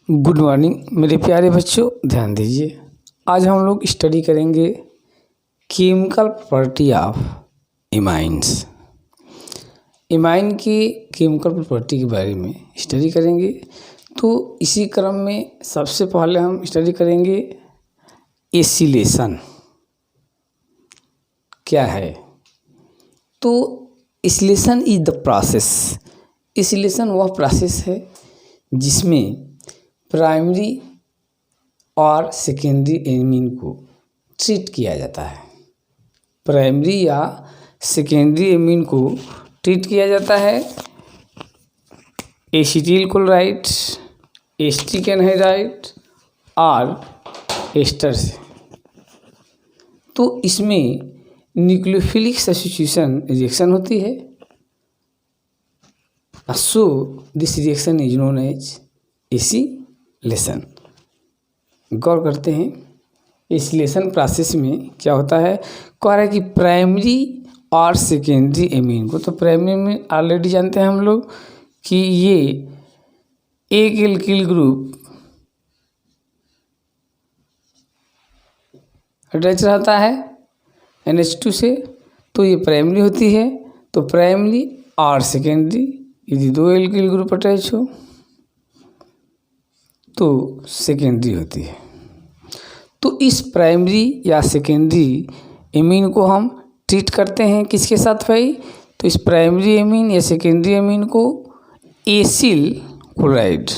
Good morning मेरे प्यारे बच्चों, ध्यान दीजिए। आज हम लोग स्टडी करेंगे केमिकल प्रॉपर्टी ऑफ इमाइंस। इमाइन की केमिकल प्रॉपर्टी के बारे में स्टडी करेंगे। तो इसी क्रम में सबसे पहले हम स्टडी करेंगे एसिलेशन क्या है। तो acylation is the process. Acylation वह प्रोसेस है जिसमें प्राइमरी और सेकेंडरी एमीन को ट्रीट किया जाता है। प्राइमरी या सेकेंडरी एमीन को ट्रीट किया जाता है एसिटिल क्लोराइड, एसिटिक एनहाइड्राइड और एस्टर से। तो इसमें न्यूक्लियोफिलिक सब्स्टिट्यूशन रिएक्शन होती है। So this reaction is known as acylation. गौर करते हैं एसिलेशन प्रोसेस में क्या होता है। कह रहा है कि प्राइमरी और सेकेंडरी एमीन को, तो प्राइमरी में ऑलरेडी जानते हैं हम लोग कि ये एक एल्किल ग्रुप अटैच रहता है NH2 से, तो ये प्राइमरी होती है। तो प्राइमरी और सेकेंडरी यदि दो एल्किल ग्रुप अटैच हो तो सेकेंडरी होती है। तो इस प्राइमरी या सेकेंडरी एमीन को हम ट्रीट करते हैं किसके साथ भाई। तो इस प्राइमरी एमीन या सेकेंडरी एमीन को acyl chloride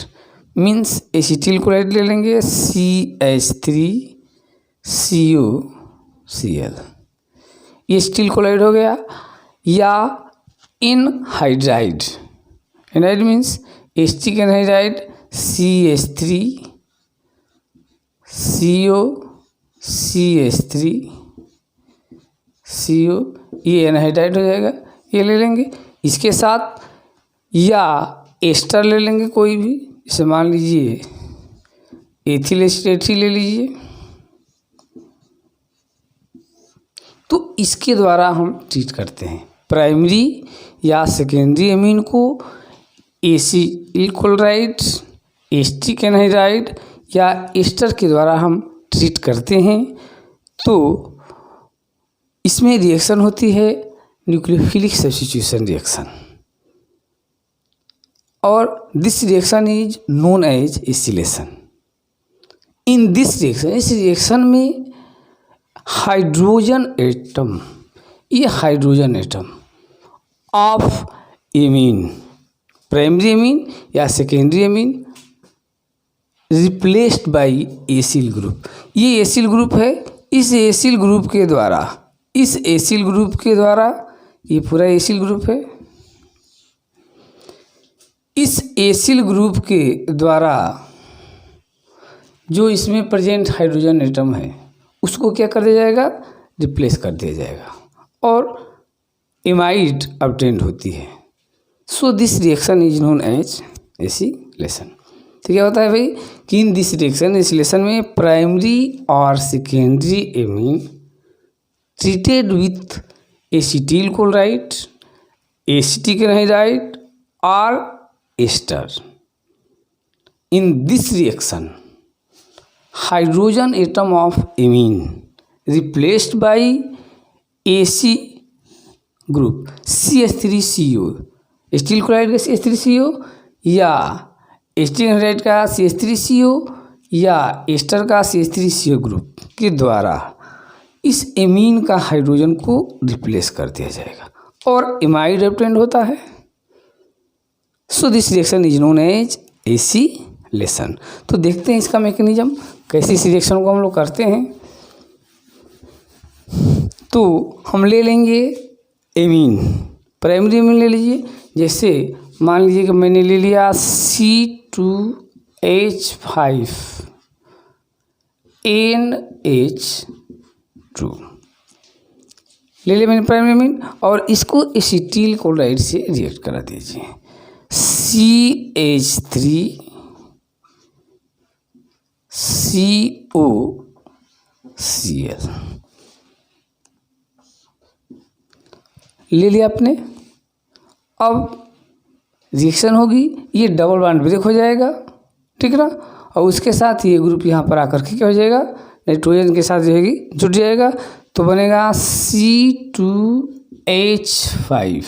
means acetyl chloride ले लेंगे, CH3COCl, ये एसिटिल क्लोराइड हो गया। या anhydride, anhydride means acetic anhydride CH3CO, ये एनहाइड्राइड हो जाएगा, ये ले लेंगे इसके साथ। या एस्टर ले लेंगे कोई भी, जैसे मान लीजिए एथिल एस्टर ले लीजिए। तो इसके द्वारा हम ट्रीट करते हैं प्राइमरी या सेकेंडरी एमीन को एसिटिल क्लोराइड, एसिटिक एनहाइड्राइड या एस्टर के द्वारा हम ट्रीट करते हैं। तो इसमें रिएक्शन होती है न्यूक्लियोफिलिक सब्स्टिट्यूशन रिएक्शन, और this reaction is known as acylation. In this reaction, इस रिएक्शन में हाइड्रोजन एटम, ये hydrogen atom of amine, primary amine या secondary amine replaced by acyl group, ये एसिल ग्रुप है। इस एसिल ग्रुप के द्वारा, इस एसिल ग्रुप के द्वारा, ये पूरा एसिल ग्रुप है, इस एसिल ग्रुप के द्वारा जो इसमें प्रेजेंट हाइड्रोजन एटम है उसको क्या कर दिया जाएगा, रिप्लेस कर दिया जाएगा और एमाइड ऑब्टेन्ड होती है। So this reaction is known as acylation. तो क्या होता है भाई कि इन दिस रिएक्शन, एसिलेशन में प्राइमरी और secondary amine treated with acetyl chloride, acetic anhydride और ester. In this reaction hydrogen atom of amine replaced by AC group CH3CO, acetyl chloride का CH3CO या एसिटिक एनहाइड्राइड का CH3CO या ester का CH3CO group के द्वारा इस एमीन का हाइड्रोजन को रिप्लेस कर दिया जाएगा और एमाइड ऑब्टेन्ड होता है। So this reaction is known as acylation. तो देखते हैं इसका मैकेनिज्म, कैसे इस रिएक्शन को हम लोग करते हैं। तो हम ले लेंगे एमीन, प्राइमरी एमीन ले लीजिए। जैसे मान लीजिए कि मैंने ले लिया C2H5NH2 ले लिया मैंने प्राइमरी एमीन, और इसको एसिटिल क्लोराइड से रिएक्ट करा दीजिए CH3COCl ले लिया आपने। अब रिएक्शन होगी, ये डबल बॉन्ड ब्रेक हो जाएगा, ठीक ना। और उसके साथ ये ग्रुप यहाँ पर आकर के क्या हो जाएगा, नाइट्रोजन के साथ जो है कि जुड़ जाएगा, तो बनेगा C2H5।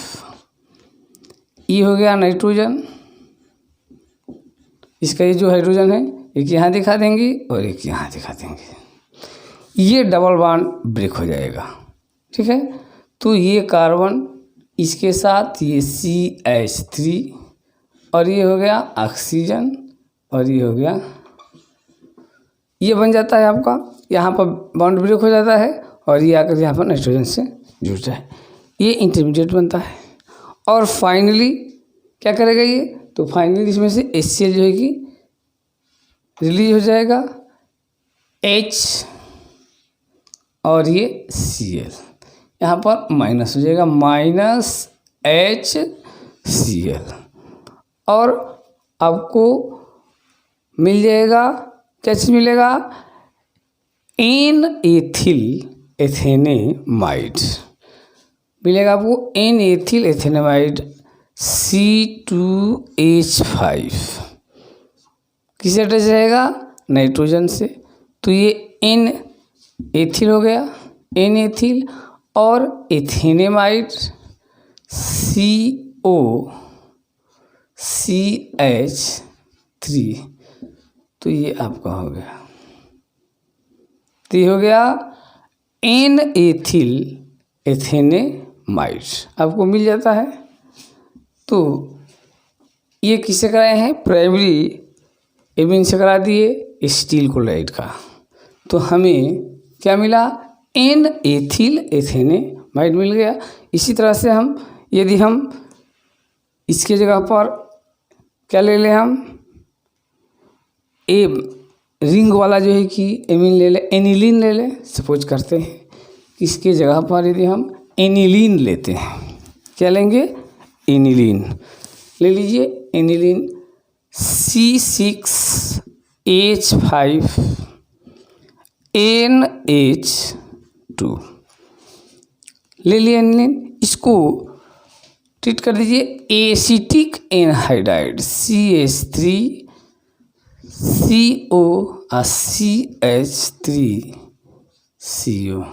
ये हो गया नाइट्रोजन। इसका ये जो हाइड्रोजन है एक यहाँ दिखा देंगे और एक यहाँ दिखा देंगे, ये डबल बॉन्ड ब्रेक हो जाएगा। ठीक है, तो ये कार्बन इसके साथ ये CH3 और ये हो गया ऑक्सीजन और ये हो गया, ये बन जाता है आपका, यहाँ पर बॉन्ड ब्रेक हो जाता है और ये आकर यहाँ पर नाइट्रोजन से जुड़ता है, ये इंटरमीडिएट बनता है। और फाइनली क्या करेगा ये, तो फाइनली इसमें से HCl जो है कि रिलीज हो जाएगा, H और ये Cl यहाँ पर माइनस हो जाएगा, -HCl, और आपको मिल जाएगा, क्या चीज़ मिलेगा, N-एथिल एथेनेमाइड मिलेगा आपको, N-एथिल एथेनेमाइड C2H5 किससे अटैच रहेगा, नाइट्रोजन से, तो ये N-एथिल हो गया, N-एथिल और एथेनेमाइड COCH3, तो ये आपका हो गया, तो ये हो गया N-एथिल एथेनेमाइड आपको मिल जाता है। तो ये किससे कराए हैं, प्राइमरी एमीन से करा दिए स्टील क्लोराइड का, तो हमें क्या मिला, N-एथिल एथेनेमाइड मिल गया। इसी तरह से हम यदि हम इसके जगह पर क्या ले लें, हम रिंग वाला जो है कि एमीन ले लें, एनिलीन ले लें, सपोज करते हैं इसके जगह पर यदि हम एनिलीन लेते हैं, क्या लेंगे, एनिलीन ले लीजिए, एनिलीन C6H5NH2 ले लिए एनिलीन, इसको ट्रीट कर दीजिए एसिटिक एनहाइड्राइड CH3CO और CH3CO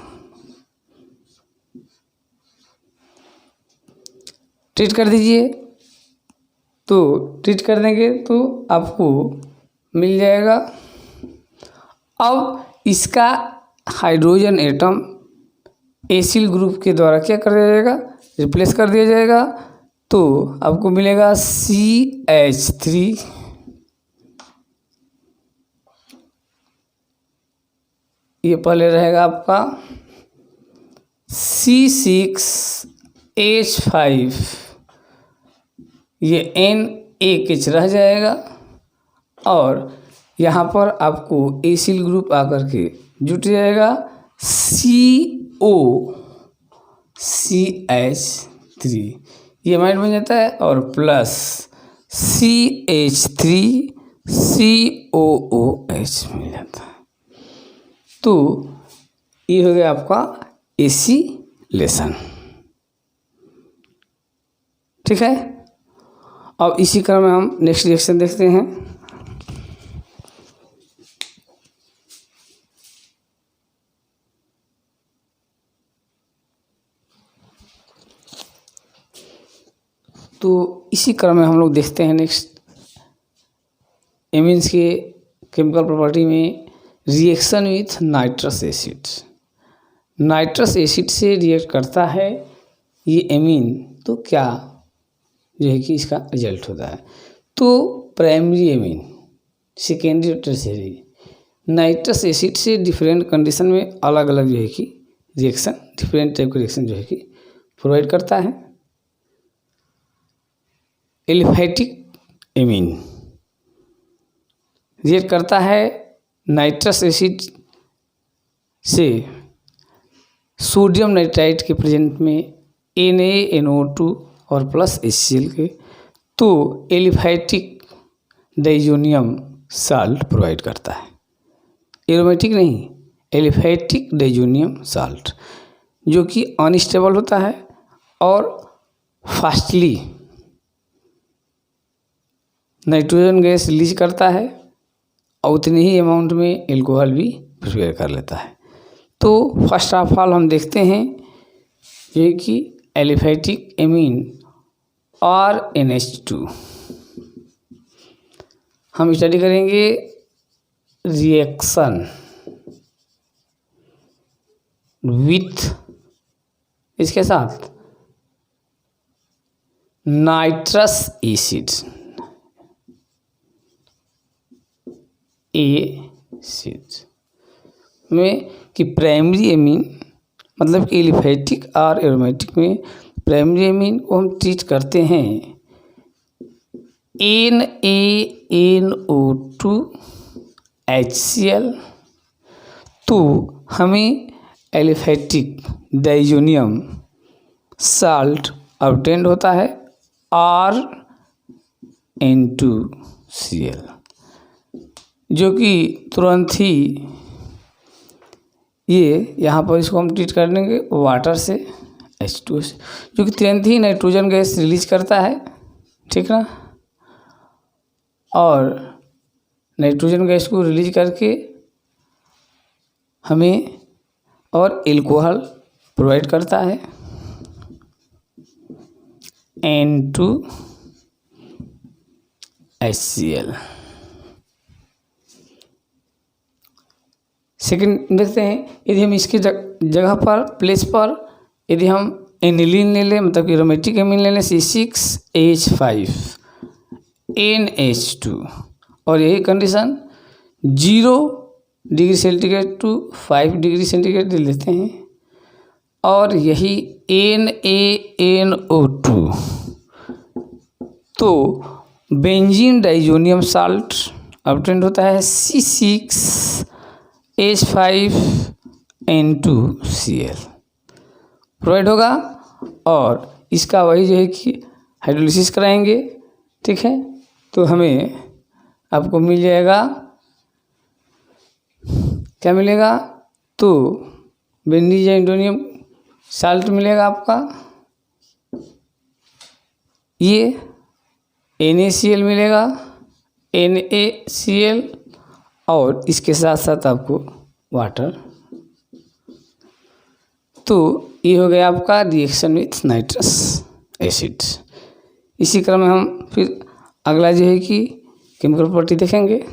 ट्रीट कर दीजिए। तो ट्रीट कर देंगे तो आपको मिल जाएगा। अब इसका हाइड्रोजन एटम एसिल ग्रुप के द्वारा क्या कर दिया जाएगा, रिप्लेस कर दिया जाएगा, तो आपको मिलेगा CH3 ये पहले रहेगा आपका C6H5 ये NaH रह जाएगा और यहाँ पर आपको एसिल ग्रुप आकर के जुट जाएगा COCH3 ये अमाइड बन जाता है और प्लस CH3COOH मिल जाता है। तो ये हो गया आपका एसिलेशन। ठीक है, अब इसी क्रम में हम नेक्स्ट रिएक्शन देखते हैं। तो इसी क्रम में हम लोग देखते हैं नेक्स्ट एमीन्स के केमिकल प्रॉपर्टी में reaction with nitrous acid. Nitrous acid से रिएक्ट करता है ये एमीन, तो क्या जो है कि इसका रिजल्ट होता है। तो प्राइमरी एमीन, सेकेंडरी और टर्शियरी, नाइट्रस एसिड से डिफरेंट कंडीशन में अलग अलग जो है कि रिएक्शन, डिफरेंट टाइप का रिएक्शन जो है कि प्रोवाइड करता है। एलिफैटिक एमीन रिएक्ट करता है नाइट्रस एसिड से सोडियम नाइट्राइट के प्रेजेंट में NaNO2 और प्लस HCl के, तो एलिफैटिक डाइजोनियम साल्ट प्रोवाइड करता है। एरोमेटिक नहीं, एलिफैटिक डाइजोनियम साल्ट, जो कि अनस्टेबल होता है और फास्टली नाइट्रोजन गैस रिलीज करता है और उतनी ही अमाउंट में एल्कोहल भी प्रिपेयर कर लेता है। तो फर्स्ट ऑफ ऑल हम देखते हैं ये कि एलिफेटिक एमीन और NH2 हम स्टडी करेंगे रिएक्शन विथ इसके साथ नाइट्रस एसिड में कि प्राइमरी एमीन मतलब कि एलिफेटिक और एरोमेटिक में प्राइमरी एमीन को हम ट्रीट करते हैं NaNO2 HCl। तो हमें एलिफेटिक डाइजोनियम साल्ट ऑब्टेन्ड होता है RN2Cl, जो कि तुरंत ही ये यहाँ पर इसको हम ट्रीट कर लेंगे वाटर से H2O से, जो कि तुरंत ही नाइट्रोजन गैस रिलीज करता है, ठीक ना। और नाइट्रोजन गैस को रिलीज करके हमें और एल्कोहल प्रोवाइड करता है N2HCl। सेकंड देखते हैं, यदि हम इसकी जगह पर प्लेस पर यदि हम एनिलीन ले लें मतलब कि एरोमेटिक एमीन ले लें C6H5NH2 और यही condition 0 degree centigrade to 5 degree centigrade ले लेते हैं और यही NaNO2 तो बेंजीन डाइजोनियम साल्ट ऑब्टेन्ड होता है C6H5N2Cl प्रोवाइड होगा और इसका वही जो है कि हाइड्रोलिसिस कराएंगे, ठीक है। तो हमें आपको मिल जाएगा, क्या मिलेगा, तो बेंजीन साल्ट मिलेगा आपका, ये NaCl मिलेगा NaCl और इसके साथ साथ आपको वाटर। तो ये हो गया आपका रिएक्शन विथ नाइट्रस एसिड। इसी क्रम में हम फिर अगला जो है कि केमिकल प्रॉपर्टी देखेंगे।